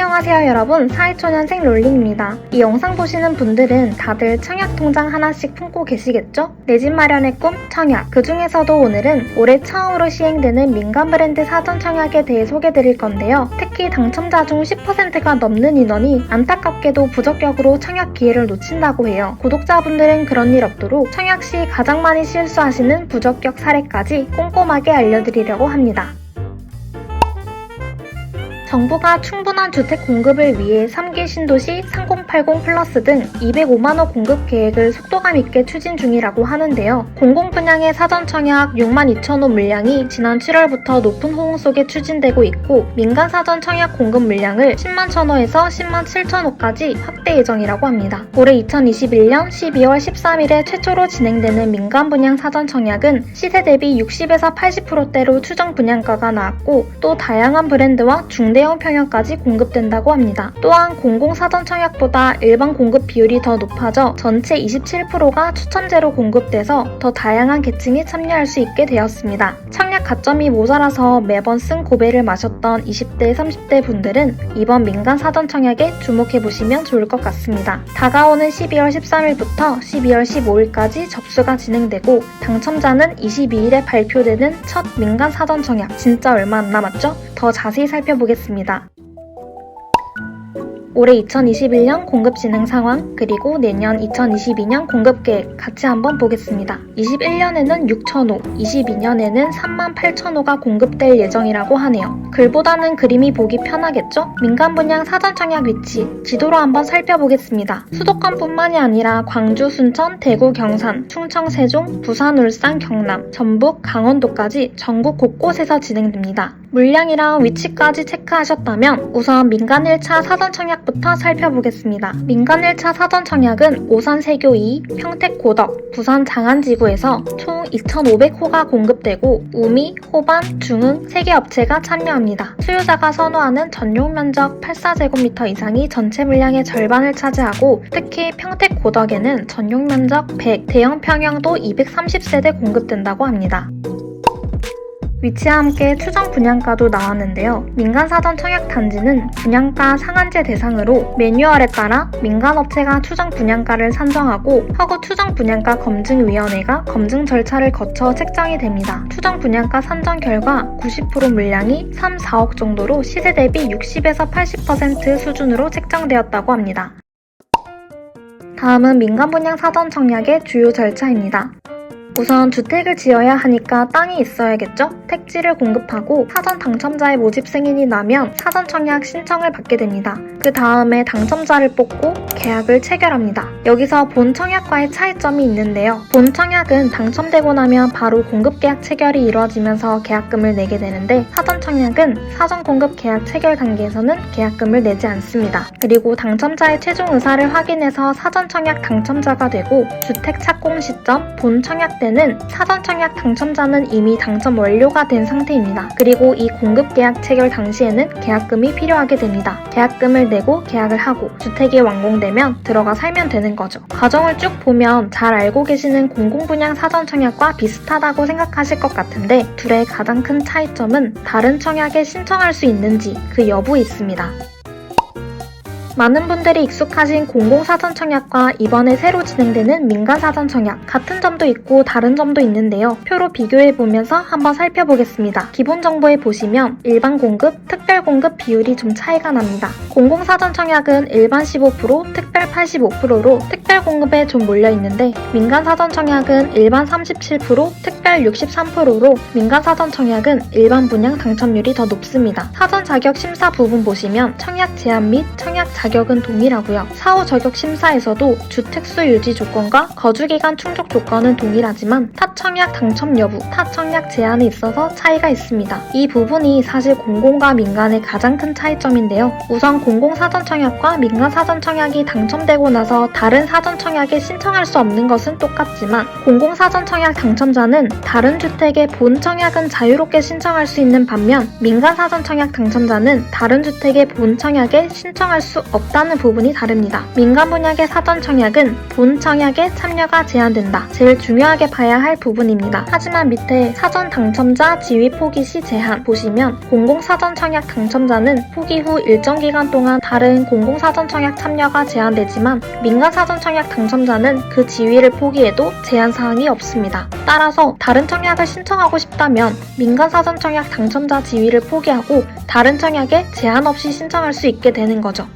안녕하세요 여러분, 사회초년생 롤링입니다. 이 영상 보시는 분들은 다들 청약 통장 하나씩 품고 계시겠죠? 내 집 마련의 꿈, 청약. 그 중에서도 오늘은 올해 처음으로 시행되는 민간 브랜드 사전 청약에 대해 소개드릴 건데요. 특히 당첨자 중 10%가 넘는 인원이 안타깝게도 부적격으로 청약 기회를 놓친다고 해요. 구독자분들은 그런 일 없도록 청약 시 가장 많이 실수하시는 부적격 사례까지 꼼꼼하게 알려드리려고 합니다. 정부가 충분한 주택 공급을 위해 3기 신도시 3080 플러스 등 205만호 공급 계획을 속도감 있게 추진 중이라고 하는데요. 공공분양의 사전 청약 6만 2천호 물량이 지난 7월부터 높은 호응 속에 추진되고 있고, 민간 사전 청약 공급 물량을 10만 1천호에서 10만 7천호까지 확대 예정이라고 합니다. 올해 2021년 12월 13일에 최초로 진행되는 민간 분양 사전 청약은 시세 대비 60에서 80%대로 추정 분양가가 나왔고, 또 다양한 브랜드와 중대형 평형까지 공급된다고 합니다. 또한 공공사전 청약보다 일반 공급 비율이 더 높아져 전체 27%가 추첨제로 공급돼서 더 다양한 계층이 참여할 수 있게 되었습니다. 청약 가점이 모자라서 매번 쓴 고배를 마셨던 20대, 30대 분들은 이번 민간 사전 청약에 주목해보시면 좋을 것 같습니다. 다가오는 12월 13일부터 12월 15일까지 접수가 진행되고, 당첨자는 22일에 발표되는 첫 민간 사전 청약. 진짜 얼마 안 남았죠? 더 자세히 살펴보겠습니다. 올해 2021년 공급 진행 상황, 그리고 내년 2022년 공급 계획 같이 한번 보겠습니다. 21년에는 6천호, 22년에는 3만 8천호가 공급될 예정이라고 하네요. 글보다는 그림이 보기 편하겠죠? 민간 분양 사전 청약 위치, 지도로 한번 살펴보겠습니다. 수도권뿐만이 아니라 광주, 순천, 대구, 경산, 충청, 세종, 부산, 울산, 경남, 전북, 강원도까지 전국 곳곳에서 진행됩니다. 물량이랑 위치까지 체크하셨다면 우선 민간 1차 사전 청약부터 살펴보겠습니다. 민간 1차 사전 청약은 오산 세교 2, 평택 고덕, 부산 장안지구에서 총 2,500호가 공급되고, 우미, 호반, 중흥 3개 업체가 참여합니다. 수요자가 선호하는 전용 면적 84제곱미터 이상이 전체 물량의 절반을 차지하고, 특히 평택 고덕에는 전용 면적 100, 대형 평형도 230세대 공급된다고 합니다. 위치와 함께 추정 분양가도 나왔는데요. 민간 사전 청약 단지는 분양가 상한제 대상으로 매뉴얼에 따라 민간업체가 추정 분양가를 산정하고, 허구 추정 분양가 검증위원회가 검증 절차를 거쳐 책정이 됩니다. 추정 분양가 산정 결과 90% 물량이 3, 4억 정도로 시세 대비 60에서 80% 수준으로 책정되었다고 합니다. 다음은 민간 분양 사전 청약의 주요 절차입니다. 우선 주택을 지어야 하니까 땅이 있어야겠죠? 택지를 공급하고 사전 당첨자의 모집 승인이 나면 사전 청약 신청을 받게 됩니다. 그 다음에 당첨자를 뽑고 계약을 체결합니다. 여기서 본 청약과의 차이점이 있는데요. 본 청약은 당첨되고 나면 바로 공급 계약 체결이 이루어지면서 계약금을 내게 되는데, 사전 청약은 사전 공급 계약 체결 단계에서는 계약금을 내지 않습니다. 그리고 당첨자의 최종 의사를 확인해서 사전 청약 당첨자가 되고, 주택 착공 시점 본 청약 때는 사전 청약 당첨자는 이미 당첨 완료가 된 상태입니다. 그리고 이 공급 계약 체결 당시에는 계약금이 필요하게 됩니다. 계약금을 내고 계약을 하고 주택이 완공되면 들어가 살면 되는 거죠. 과정을 쭉 보면 잘 알고 계시는 공공분양 사전 청약과 비슷하다고 생각하실 것 같은데, 둘의 가장 큰 차이점은 다른 청약에 신청할 수 있는지 그 여부에 있습니다. 많은 분들이 익숙하신 공공사전 청약과 이번에 새로 진행되는 민간사전 청약, 같은 점도 있고 다른 점도 있는데요. 표로 비교해보면서 한번 살펴보겠습니다. 기본 정보에 보시면 일반 공급, 특별 공급 비율이 좀 차이가 납니다. 공공사전 청약은 일반 15%, 특별 85%로 특별 공급에 좀 몰려있는데, 민간사전 청약은 일반 37%, 특별 63%로 민간사전 청약은 일반 분양 당첨률이 더 높습니다. 사전 자격 심사 부분 보시면 청약 제한 및 청약 자격은 동일하고요. 사후 저격 심사에서도 주택수 유지 조건과 거주기간 충족 조건은 동일하지만 타청약 당첨 여부, 타청약 제한에 있어서 차이가 있습니다. 이 부분이 사실 공공과 민간의 가장 큰 차이점인데요. 우선 공공사전청약과 민간사전청약이 당첨되고 나서 다른 사전청약에 신청할 수 없는 것은 똑같지만, 공공사전청약 당첨자는 다른 주택의 본 청약은 자유롭게 신청할 수 있는 반면, 민간사전청약 당첨자는 다른 주택의 본 청약에 신청할 수 없다는 부분이 다릅니다. 민간 분야의 사전 청약은 본 청약에 참여가 제한된다. 제일 중요하게 봐야 할 부분입니다. 하지만 밑에 사전 당첨자 지위 포기 시 제한 보시면 공공사전 청약 당첨자는 포기 후 일정 기간 동안 다른 공공사전 청약 참여가 제한되지만 민간 사전 청약 당첨자는 그 지위를 포기해도 제한 사항이 없습니다. 따라서 다른 청약을 신청하고 싶다면 민간 사전 청약 당첨자 지위를 포기하고 다른 청약에 제한 없이 신청할 수 있게 되는 거죠.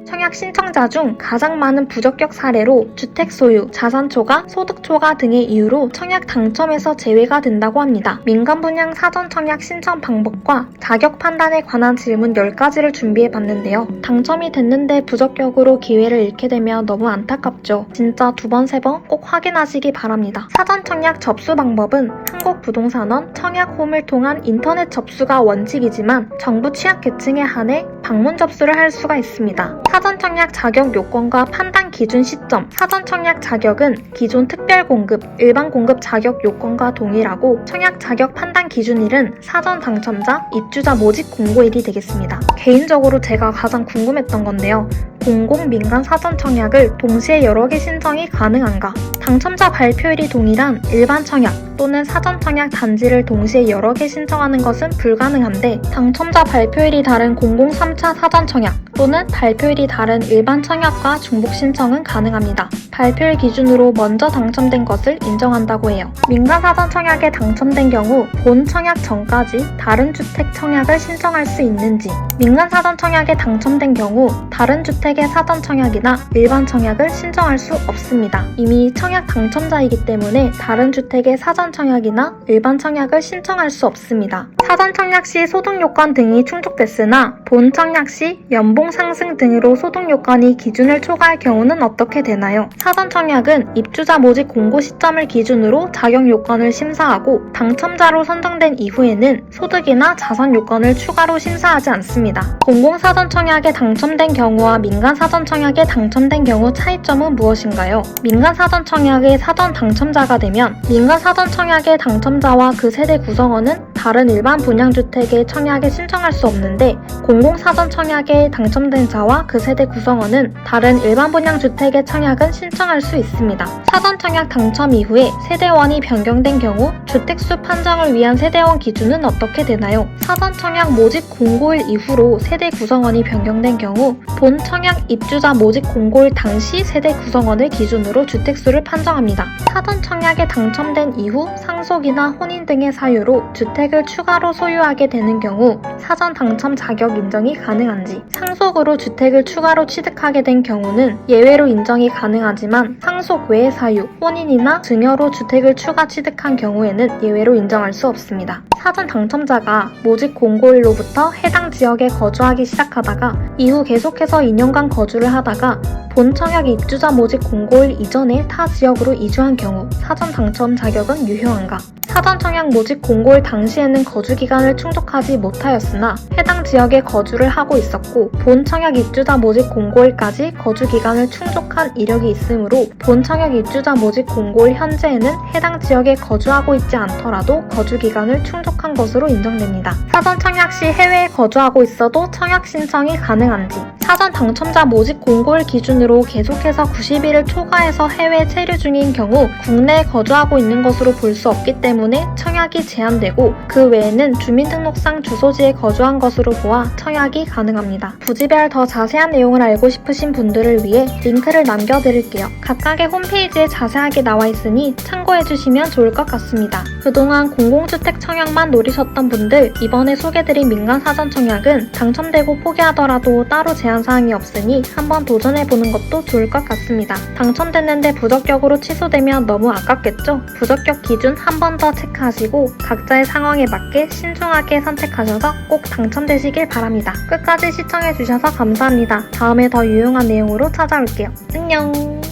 청약 신청자 중 가장 많은 부적격 사례로 주택 소유, 자산 초과, 소득 초과 등의 이유로 청약 당첨에서 제외가 된다고 합니다. 민간 분양 사전 청약 신청 방법과 자격 판단에 관한 질문 10가지를 준비해 봤는데요. 당첨이 됐는데 부적격으로 기회를 잃게 되면 너무 안타깝죠. 진짜 2번, 3번 꼭 확인하시기 바랍니다. 사전 청약 접수 방법은 한국부동산원 청약홈을 통한 인터넷 접수가 원칙이지만 정부 취약계층에 한해 방문 접수를 할 수가 있습니다. 사전 청약 자격 요건과 판단 기준 시점. 사전 청약 자격은 기존 특별 공급, 일반 공급 자격 요건과 동일하고 청약 자격 판단 기준일은 사전 당첨자, 입주자 모집 공고일이 되겠습니다. 개인적으로 제가 가장 궁금했던 건데요. 공공 민간 사전 청약을 동시에 여러 개 신청이 가능한가? 당첨자 발표일이 동일한 일반 청약 또는 사전 청약 단지를 동시에 여러 개 신청하는 것은 불가능한데 당첨자 발표일이 다른 공공 3차 사전 청약 또는 발표일이 다른 일반 청약과 중복 신청은 가능합니다. 발표일 기준으로 먼저 당첨된 것을 인정한다고 해요. 민간 사전 청약에 당첨된 경우 본 청약 전까지 다른 주택 청약을 신청할 수 있는지, 민간 사전 청약에 당첨된 경우 다른 주택의 사전 청약이나 일반 청약을 신청할 수 없습니다. 이미 청약 당첨자이기 때문에 다른 주택의 사전 청약이나 일반 청약을 신청할 수 없습니다. 사전 청약 시 소득 요건 등이 충족됐으나 본 청약 시 연봉 상승 등으로 소득 요건이 기준을 초과할 경우는 어떻게 되나요? 사전 청약은 입주자 모집 공고 시점을 기준으로 자격 요건을 심사하고 당첨자로 선정된 이후에는 소득이나 자산 요건을 추가로 심사하지 않습니다. 공공 사전 청약에 당첨된 경우와 민간 사전 청약에 당첨된 경우 차이점은 무엇인가요? 민간 사전 청약의 사전 당첨자가 되면 민간 사전 청약의 당첨자와 그 세대 구성원은 다른 일반 분양주택의 청약에 신청할 수 없는데 공공 사전 청약에 당첨된 자와 그 세대 구성원은 다른 일반 분양주택의 청약은 신청할 수 있습니다. 사전 청약 당첨 이후에 세대원이 변경된 경우 주택수 판정을 위한 세대원 기준은 어떻게 되나요? 사전 청약 모집 공고일 이후로 세대 구성원이 변경된 경우 본 청약 입주자 모집 공고일 당시 세대 구성원을 기준으로 주택수를 판정합니다. 사전 청약에 당첨된 이후 상속이나 혼인 등의 사유로 주택을 추가로 소유하게 되는 경우 사전 당첨 자격 인정이 가능한지, 상속으로 주택을 추가로 취득하게 된 경우는 예외로 인정이 가능하지만 상속 외의 사유, 혼인이나 증여로 주택을 추가 취득한 경우에는 예외로 인정할 수 없습니다. 사전 당첨자가 모집 공고일로부터 해당 지역에 거주하기 시작하다가 이후 계속해서 2년간 거주를 하다가 본 청약 입주자 모집 공고일 이전에 타 지역으로 이주한 경우 사전 당첨 자격은 유효한가? 사전 청약 모집 공고일 당시에는 거주 기간을 충족하지 못하였으나 해당 지역에 거주를 하고 있었고 본 청약 입주자 모집 공고일까지 거주 기간을 충족한 이력이 있으므로 본 청약 입주자 모집 공고일 현재에는 해당 지역에 거주하고 있지 않더라도 거주 기간을 충족한 것으로 인정됩니다. 사전 청약 시 해외에 거주하고 있어도 청약 신청이 가능한지, 사전 당첨자 모집 공고일 기준으로 계속해서 90일을 초과해서 해외 체류 중인 경우 국내에 거주하고 있는 것으로 볼 수 없기 때문에 청약이 제한되고 그 외에는 주민등록상 주소지에 거주한 것으로 보아 청약이 가능합니다. 부지별 더 자세한 내용을 알고 싶으신 분들을 위해 링크를 남겨드릴게요. 각각의 홈페이지에 자세하게 나와 있으니 참고해주시면 좋을 것 같습니다. 그동안 공공주택 청약만 노리셨던 분들, 이번에 소개드린 민간 사전 청약은 당첨되고 포기하더라도 따로 제한사항이 없으니 한번 도전해보는 것도 좋을 것 같습니다. 당첨됐는데 부적격으로 취소되면 너무 아깝겠죠? 부적격 기준 한 번 더 체크하시고 각자의 상황에 맞게 신중하게 선택하셔서 꼭 당첨되시길 바랍니다. 끝까지 시청해주셔서 감사합니다. 다음에 더 유용한 내용으로 찾아올게요. 안녕!